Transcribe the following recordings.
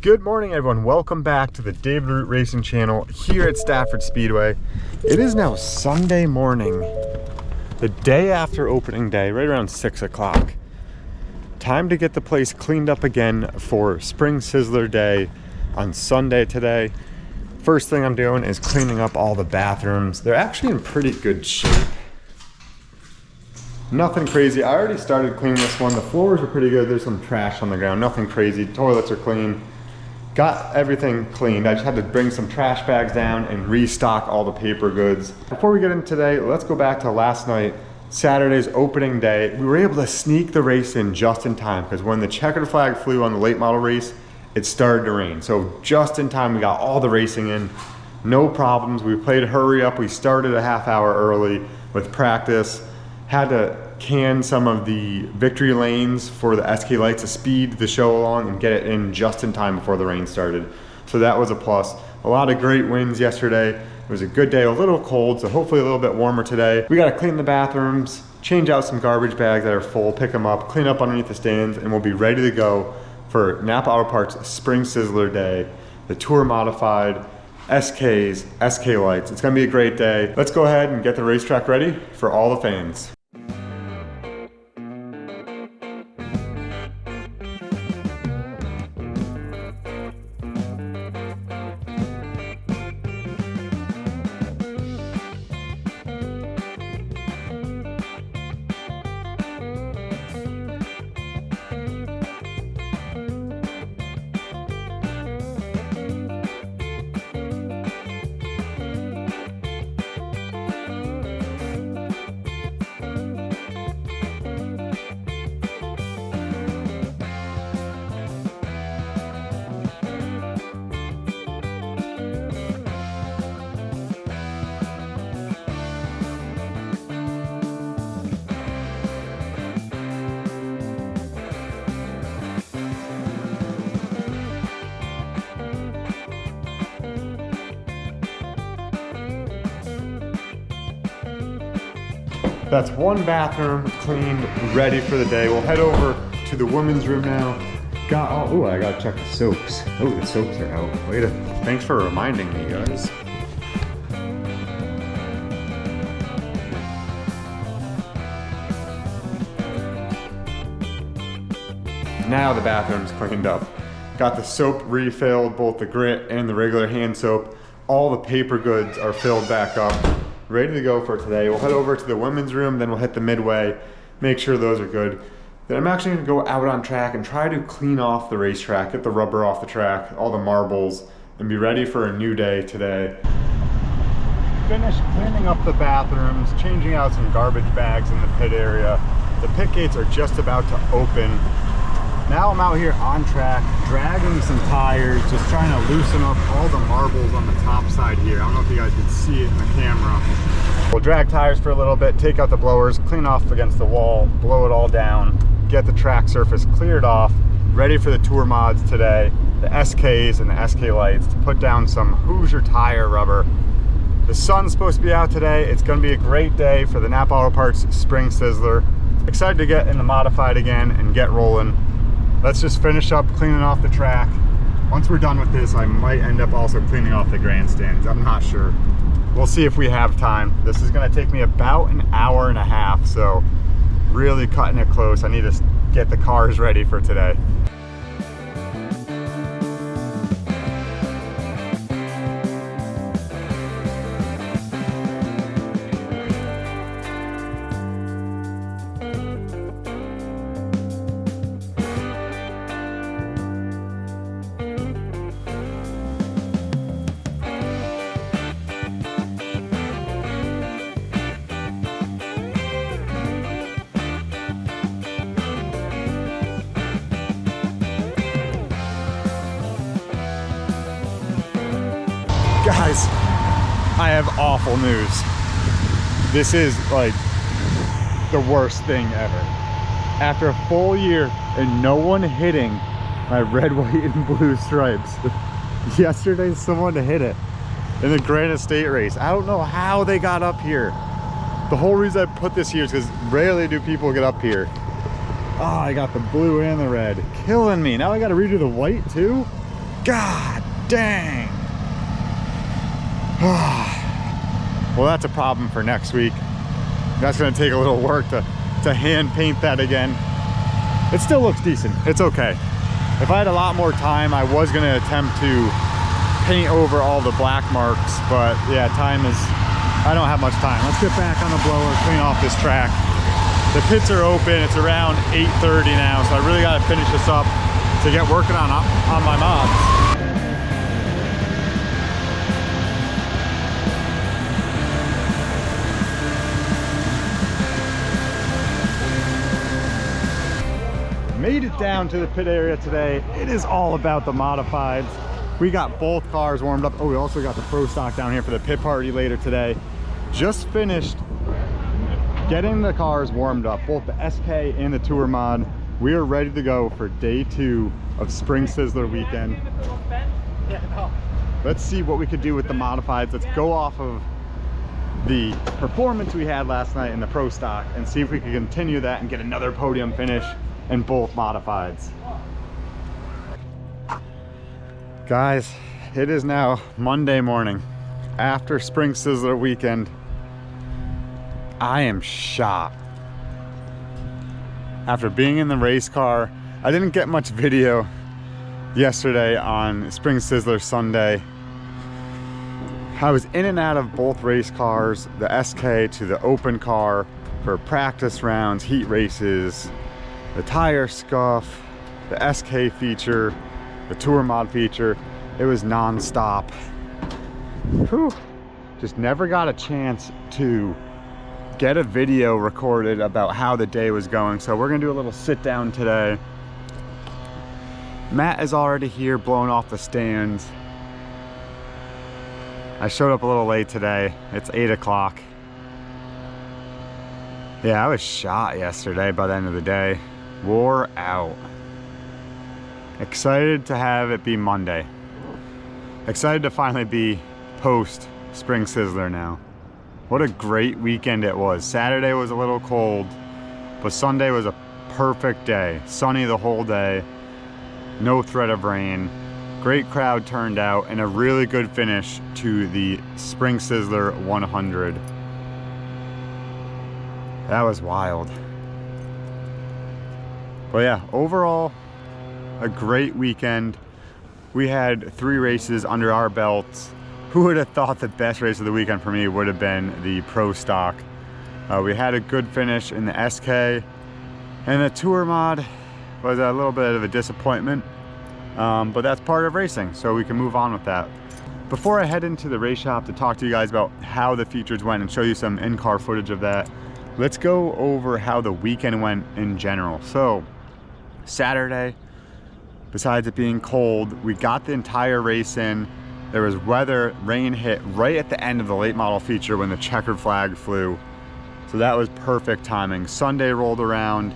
Good morning, everyone. Welcome back to the David Root Racing channel here at Stafford Speedway. It is now Sunday morning, the day after opening day, right around 6 o'clock. Time to get the place cleaned up again for Spring Sizzler Day on Sunday today. First thing I'm doing is cleaning up all the bathrooms. They're actually in pretty good shape. Nothing crazy. I already started cleaning this one. The floors are pretty good. There's some trash on the ground. Nothing crazy. Toilets are clean. Got everything cleaned. I just had to bring some trash bags down and restock all the paper goods. Before we get in today, let's go back to last night, Saturday's opening day. We were able to sneak the race in just in time because when the checkered flag flew on the late model race, it started to rain. So just in time, we got all the racing in. No problems. We played hurry up. We started a half hour early with practice. Had to can some of the victory lanes for the SK lights to speed the show along and get it in just in time before the rain started. So that was a plus. A lot of great wins yesterday. It was a good day, a little cold, so hopefully a little bit warmer today. We got to clean the bathrooms, change out some garbage bags that are full, pick them up, clean up underneath the stands, and we'll be ready to go for NAPA Auto Parts Spring Sizzler Day, the Tour Modified, SKs, SK lights. It's gonna be a great day. Let's go ahead and get the racetrack ready for all the fans. That's one bathroom cleaned, ready for the day. We'll head over to the women's room now. Oh, I gotta check the soaps. Oh, the soaps are out. Thanks for reminding me, guys. Now the bathroom's cleaned up. Got the soap refilled, both the grit and the regular hand soap. All the paper goods are filled back up. Ready to go for today. We'll head over to the women's room, then we'll hit the midway, make sure those are good. Then I'm actually gonna go out on track and try to clean off the racetrack, get the rubber off the track, all the marbles, and be ready for a new day today. Finished cleaning up the bathrooms, changing out some garbage bags in the pit area. The pit gates are just about to open. Now I'm out here on track, dragging some tires, just trying to loosen up all the marbles on the top side here. I don't know if you guys can see it in the camera. We'll drag tires for a little bit, take out the blowers, clean off against the wall, blow it all down, get the track surface cleared off, ready for the tour mods today, the SKs and the SK lights, to put down some Hoosier tire rubber. The sun's supposed to be out today. It's gonna be a great day for the NAPA Auto Parts Spring Sizzler. Excited to get in the modified again and get rolling. Let's just finish up cleaning off the track. Once we're done with this, I might end up also cleaning off the grandstands. I'm not sure. We'll see if we have time. This is gonna take me about an hour and a half, so really cutting it close. I need to get the cars ready for today. Guys, I have awful news. This is like the worst thing ever. After a full year and no one hitting my red, white, and blue stripes, yesterday someone hit it in the Grand Estate race. I don't know how they got up here. The whole reason I put this here is because rarely do people get up here. Oh, I got the blue and the red. Killing me. Now I got to redo the white too? God dang. Well, that's a problem for next week. That's gonna take a little work to hand paint that again. It still looks decent, it's okay. If I had a lot more time, I was gonna attempt to paint over all the black marks, but yeah, I don't have much time. Let's get back on the blower, clean off this track. The pits are open, it's around 8:30 now, so I really gotta finish this up to get working on my mods. Made it down to the pit area today. It is all about the modifieds. We got both cars warmed up. Oh, we also got the Pro Stock down here for the pit party later today. Just finished getting the cars warmed up, both the SK and the Tour Mod. We are ready to go for day 2 of Spring Sizzler weekend. Let's see what we could do with the modifieds. Let's go off of the performance we had last night in the Pro Stock and see if we can continue that and get another podium finish in both modifieds. Guys, it is now Monday morning after Spring Sizzler weekend. I am shot. After being in the race car, I didn't get much video yesterday on Spring Sizzler Sunday. I was in and out of both race cars, the SK to the open car for practice rounds, heat races, the tire scuff, the SK feature, the Tour Mod feature. It was non-stop. Whew. Just never got a chance to get a video recorded about how the day was going, so we're gonna do a little sit down today. Matt is already here blowing off the stands. I showed up a little late today. It's 8 o'clock. Yeah, I was shot yesterday by the end of the day. Wore out. Excited to have it be Monday. Excited to finally be post Spring Sizzler now. What a great weekend it was. Saturday was a little cold, but Sunday was a perfect day. Sunny the whole day, no threat of rain. Great crowd turned out and a really good finish to the Spring Sizzler 100. That was wild. But yeah, overall, a great weekend. We had 3 races under our belts. Who would have thought the best race of the weekend for me would have been the Pro Stock? We had a good finish in the SK, and the Tour Mod was a little bit of a disappointment, but that's part of racing, so we can move on with that. Before I head into the race shop to talk to you guys about how the features went and show you some in-car footage of that, let's go over how the weekend went in general. So, Saturday, besides it being cold, we got the entire race in. There was weather, rain hit right at the end of the late model feature when the checkered flag flew. So that was perfect timing. Sunday rolled around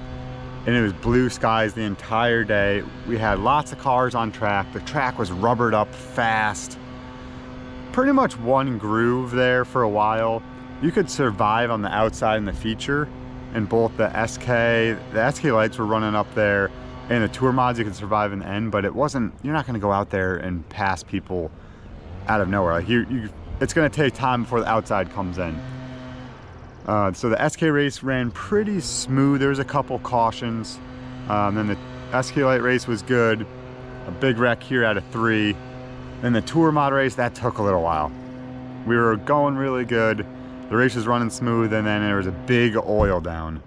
and it was blue skies the entire day. We had lots of cars on track. The track was rubbered up fast. Pretty much one groove there for a while. You could survive on the outside in the feature, and both the SK lights were running up there, and the Tour Mods you could survive in the end, but it wasn't, you're not gonna go out there and pass people out of nowhere. Like it's gonna take time before the outside comes in. So the SK race ran pretty smooth. There was a couple cautions. Then the SK light race was good. A big wreck here out of 3. Then the Tour Mod race, that took a little while. We were going really good. The race was running smooth, and then there was a big oil down.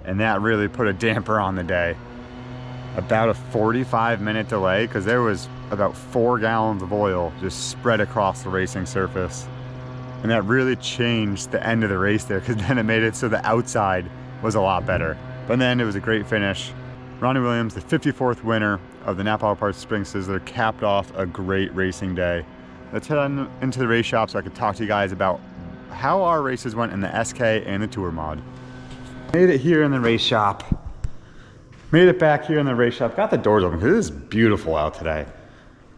And that really put a damper on the day. About a 45-minute delay, because there was about 4 gallons of oil just spread across the racing surface. And that really changed the end of the race there, because then it made it so the outside was a lot better. But then it was a great finish. Ronnie Williams, the 54th winner of the NAPA Auto Parts Spring Sizzler, capped off a great racing day. Let's head on into the race shop so I can talk to you guys about how our races went in the SK and the Tour Mod. Made it here in the race shop. Made it back here in the race shop. Got the doors open because it is beautiful out today.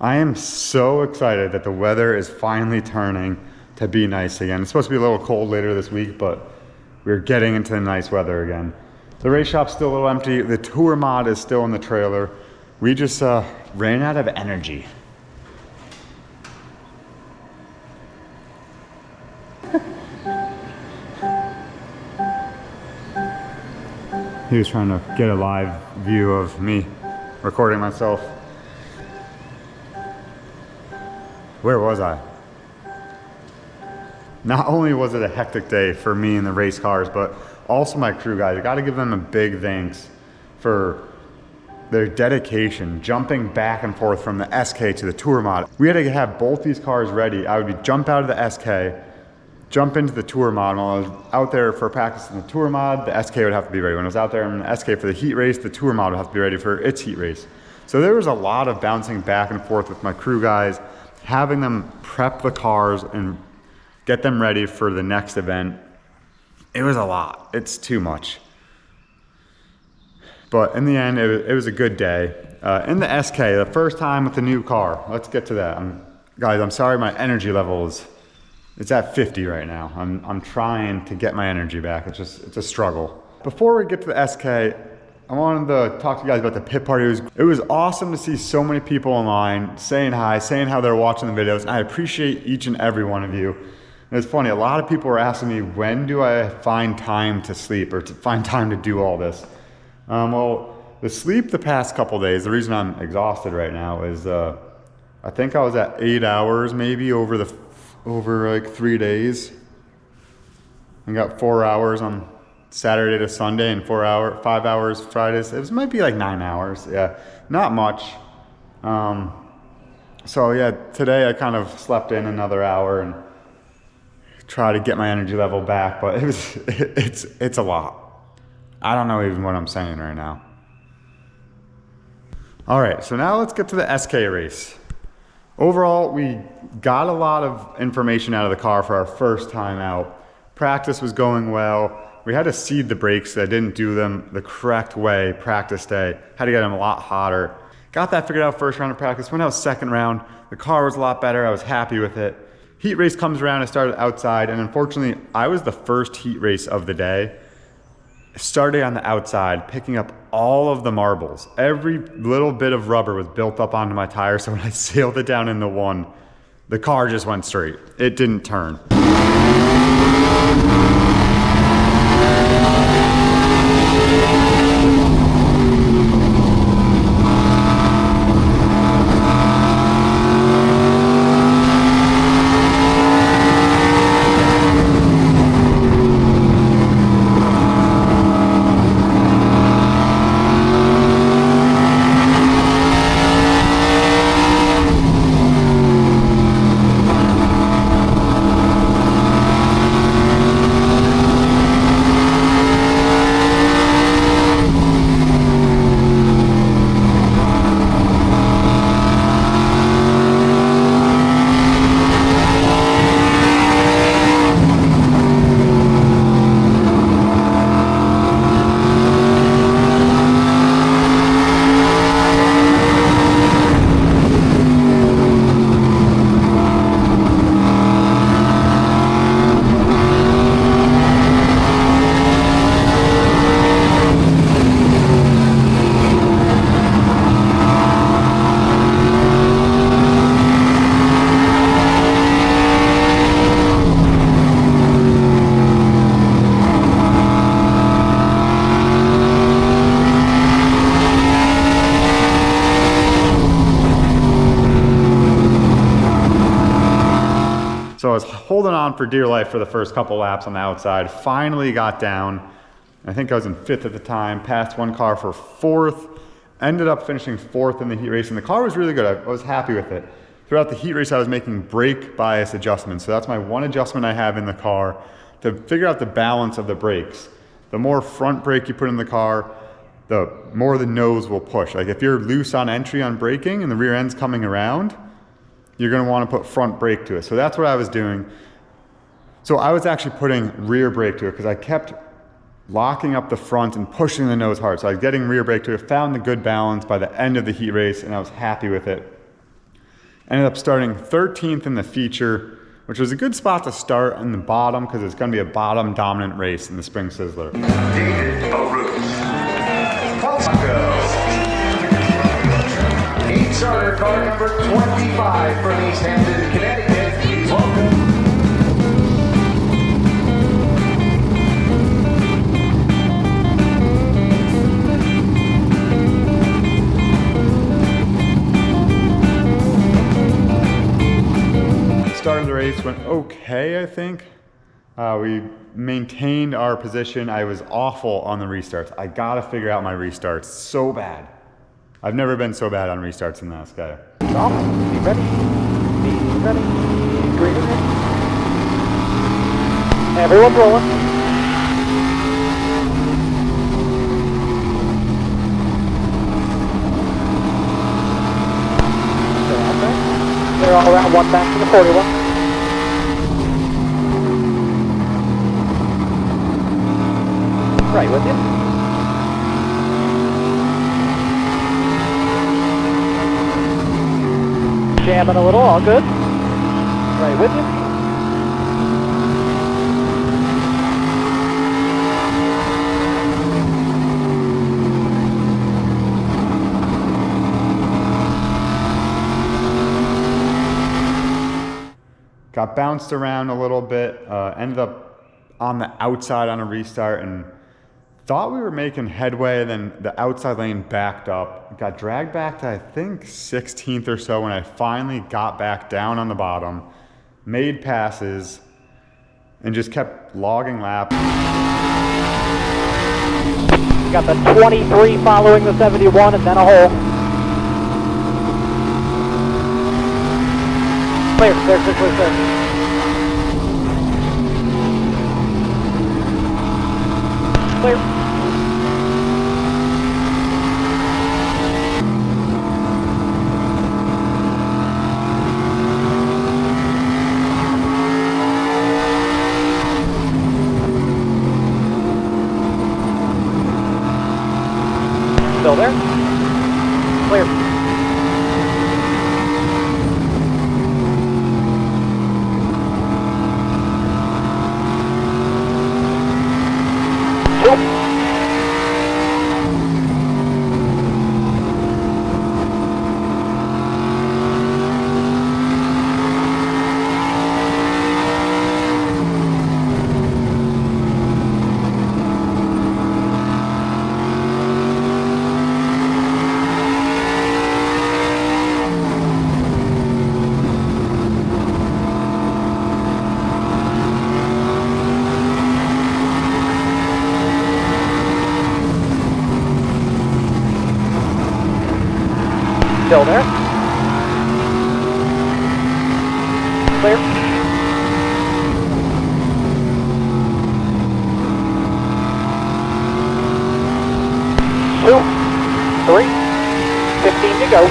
I am so excited that the weather is finally turning to be nice again. It's supposed to be a little cold later this week, but we're getting into the nice weather again. The race shop's still a little empty. The Tour Mod is still in the trailer. We just ran out of energy. He was trying to get a live view of me recording myself. Where was I? Not only was it a hectic day for me in the race cars, but also my crew guys. I gotta give them a big thanks for their dedication, jumping back and forth from the SK to the Tour Mod. We had to have both these cars ready. I would jump out of the SK, jump into the Tour Mod. While I was out there for practice in the Tour Mod, the SK would have to be ready. When I was out there in the SK for the heat race, the Tour Mod would have to be ready for its heat race. So there was a lot of bouncing back and forth with my crew guys, having them prep the cars and get them ready for the next event. It was a lot. It's too much. But in the end, it was a good day. In the SK, the first time with the new car. Let's get to that. Guys, I'm sorry my energy level it's at 50 right now. I'm trying to get my energy back. It's a struggle. Before we get to the SK, I wanted to talk to you guys about the pit party. It was awesome to see so many people online saying hi, saying how they're watching the videos. And I appreciate each and every one of you. And it's funny, a lot of people were asking me, when do I find time to sleep or to find time to do all this? Well, the sleep the past couple days, the reason I'm exhausted right now is I think I was at 8 hours maybe over like 3 days. I got 4 hours on Saturday to Sunday and 5 hours Fridays. Might be like 9 hours, yeah, not much. So yeah, today I kind of slept in another hour and try to get my energy level back, but it's a lot. I don't know even what I'm saying right now. All right, so now let's get to the SK race. Overall, we got a lot of information out of the car for our first time out. Practice was going well. We had to seed the brakes. I didn't do them the correct way practice day. Had to get them a lot hotter. Got that figured out first round of practice. Went out second round. The car was a lot better. I was happy with it. Heat race comes around. I started outside, and unfortunately, I was the first heat race of the day. Started on the outside, picking up all of the marbles. Every little bit of rubber was built up onto my tire, so when I sailed it down into one, the car just went straight. It didn't turn. So I was holding on for dear life for the first couple laps on the outside. Finally got down. I think I was in 5th at the time. Passed one car for 4th. Ended up finishing 4th in the heat race. And the car was really good. I was happy with it. Throughout the heat race, I was making brake bias adjustments. So that's my one adjustment I have in the car to figure out the balance of the brakes. The more front brake you put in the car, the more the nose will push. Like if you're loose on entry on braking and the rear end's coming around, you're gonna wanna put front brake to it. So that's what I was doing. So I was actually putting rear brake to it because I kept locking up the front and pushing the nose hard. So I was getting rear brake to it, found the good balance by the end of the heat race, and I was happy with it. Ended up starting 13th in the feature, which was a good spot to start in the bottom because it's gonna be a bottom dominant race in the Spring Sizzler. David Aruz. Heat starter car number 25 from East Hampton, Connecticut. Please welcome. race went okay, I think. We maintained our position. I was awful on the restarts. I gotta figure out my restarts so bad. I've never been so bad on restarts in NASCAR. Stop. Be ready. Be ready. Green. Everyone's rolling. They're out there. They're all around one back to the 41. Right with you. Jamming a little, all good. Right with you. Got bounced around a little bit, ended up on the outside on a restart and thought we were making headway, then the outside lane backed up. Got dragged back to, I think, 16th or so when I finally got back down on the bottom, made passes, and just kept logging laps. Got the 23 following the 71 and then a hole. Clear, clear. Clear. Still there? Clear. Still there? Clear. Two, 3, 15 to go.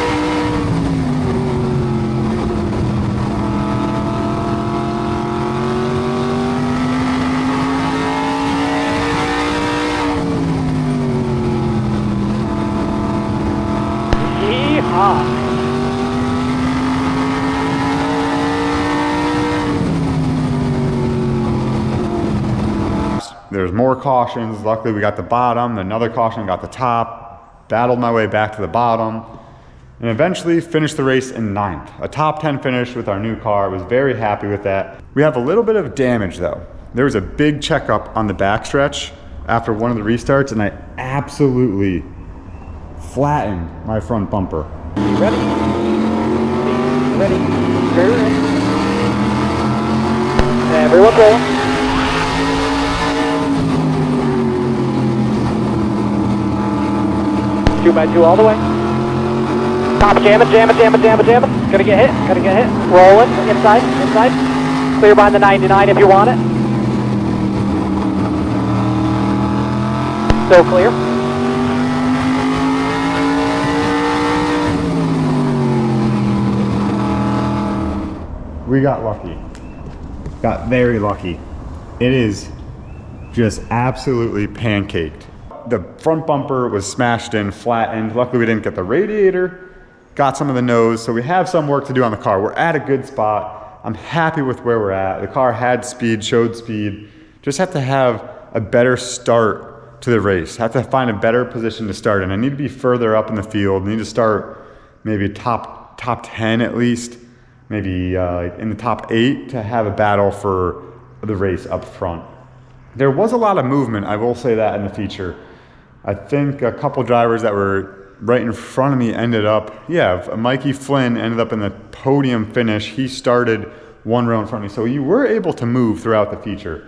There's more cautions. Luckily, we got the bottom. Another caution got the top. Battled my way back to the bottom. And eventually finished the race in 9th. A top 10 finish with our new car. Was very happy with that. We have a little bit of damage though. There was a big checkup on the backstretch after one of the restarts, and I absolutely flattened my front bumper. Be ready. Be ready. Very ready. Everyone rolling. 2x2 all the way. Top jamming. Gonna get hit. Rolling, inside. Clear behind the 99 if you want it. Still clear. We got lucky. Got very lucky. It is just absolutely pancaked. The front bumper was smashed in, flattened. Luckily we didn't get the radiator, got some of the nose, so we have some work to do on the car. We're at a good spot. I'm happy with where we're at. The car had speed, showed speed. Just have to have a better start to the race. Have to find a better position to start in. I need to be further up in the field. I need to start maybe top 10 at least, maybe in the top 8 to have a battle for the race up front. There was a lot of movement, I will say that in the feature. I think a couple drivers that were right in front of me ended up, Mikey Flynn ended up in the podium finish. He started one row in front of me. So you were able to move throughout the feature.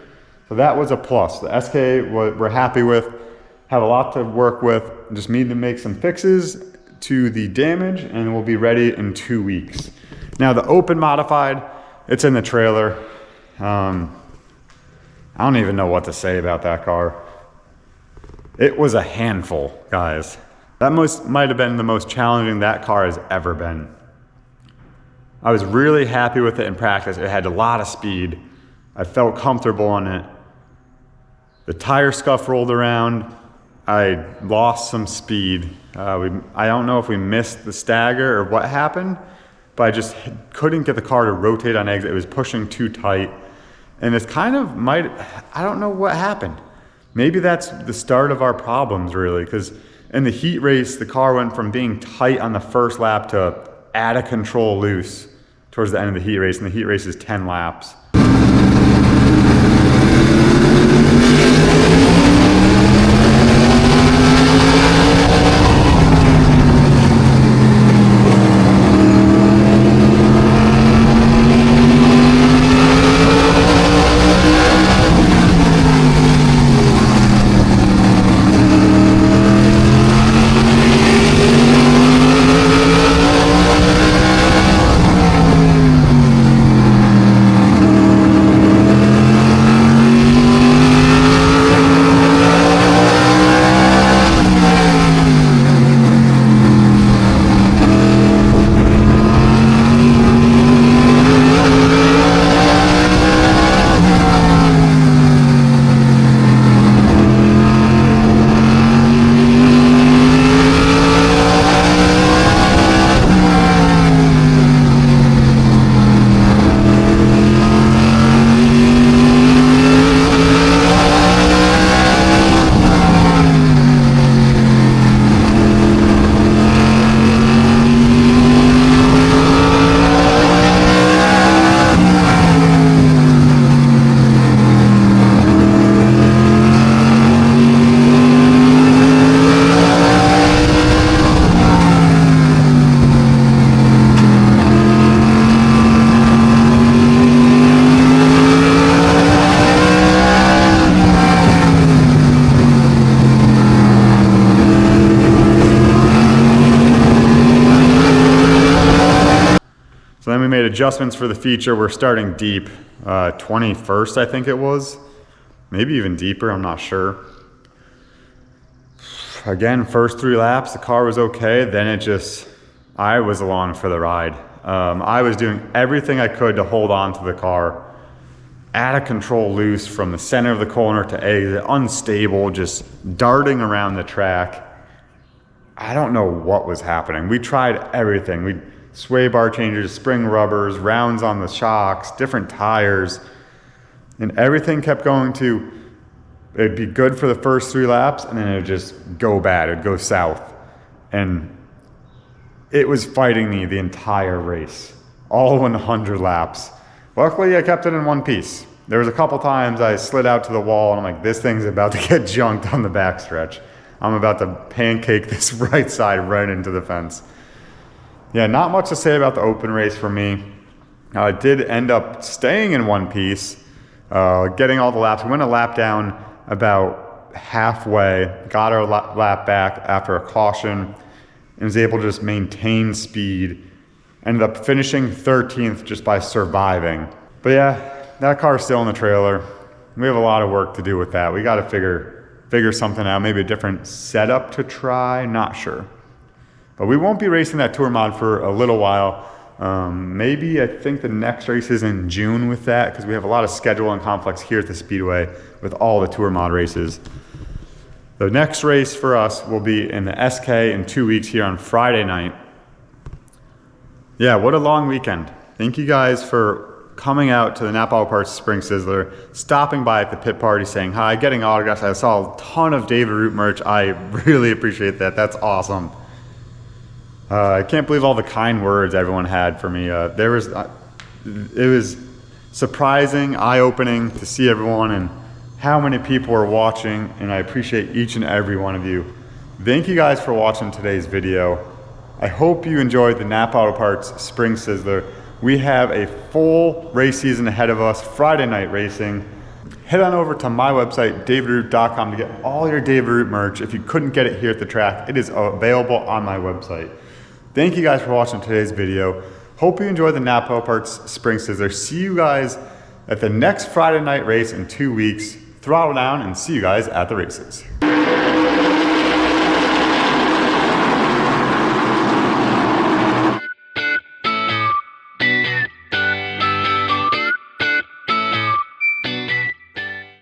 So that was a plus. The SK we're happy with, have a lot to work with, just need to make some fixes to the damage and we'll be ready in 2 weeks. Now the open modified, it's in the trailer. I don't even know what to say about that car. It was a handful, guys. That might have been the most challenging that car has ever been. I was really happy with it in practice. It had a lot of speed. I felt comfortable on it. The tire scuff rolled around. I lost some speed. I don't know if we missed the stagger or what happened, but I just couldn't get the car to rotate on exit. It was pushing too tight. And it's kind of I don't know what happened. Maybe that's the start of our problems, really, because in the heat race, the car went from being tight on the first lap to out of control loose towards the end of the heat race, and the heat race is 10 laps. So then we made adjustments for the feature. We're starting deep, 21st, I think it was. Maybe even deeper, I'm not sure. Again, first 3 laps, the car was okay. Then I was along for the ride. I was doing everything I could to hold on to the car. Out of control loose from the center of the corner to exit, unstable, just darting around the track. I don't know what was happening. We tried everything. We sway bar changes, spring rubbers, rounds on the shocks, different tires, and everything kept going to, it'd be good for the first 3 laps and then it'd just go bad, it'd go south. And it was fighting me the entire race, all 100 laps. Luckily, I kept it in one piece. There was a couple times I slid out to the wall and I'm like, this thing's about to get junked on the backstretch. I'm about to pancake this right side right into the fence. Yeah, not much to say about the open race for me. I did end up staying in one piece, getting all the laps. We went a lap down about halfway, got our lap back after a caution, and was able to just maintain speed. Ended up finishing 13th just by surviving. But yeah, that car's still in the trailer. We have a lot of work to do with that. We got to figure something out, maybe a different setup to try, not sure. But we won't be racing that tour mod for a little while. Maybe I think the next race is in June with that, because we have a lot of schedule and conflicts here at the Speedway with all the tour mod races. The next race for us will be in the SK in 2 weeks here on Friday night. Yeah, what a long weekend. Thank you guys for coming out to the NAPA Auto Parts Spring Sizzler, stopping by at the pit party, saying hi, getting autographs. I saw a ton of David Root merch. I really appreciate that. That's awesome. I can't believe all the kind words everyone had for me. It was surprising, eye-opening to see everyone and how many people are watching, and I appreciate each and every one of you. Thank you guys for watching today's video. I hope you enjoyed the NAPA Auto Parts Spring Sizzler. We have a full race season ahead of us, Friday night racing. Head on over to my website, davidroot.com, to get all your David Root merch. If you couldn't get it here at the track, it is available on my website. Thank you guys for watching today's video. Hope you enjoyed the NAPA Parts Spring Sizzler. See you guys at the next Friday night race in 2 weeks. Throttle down and see you guys at the races.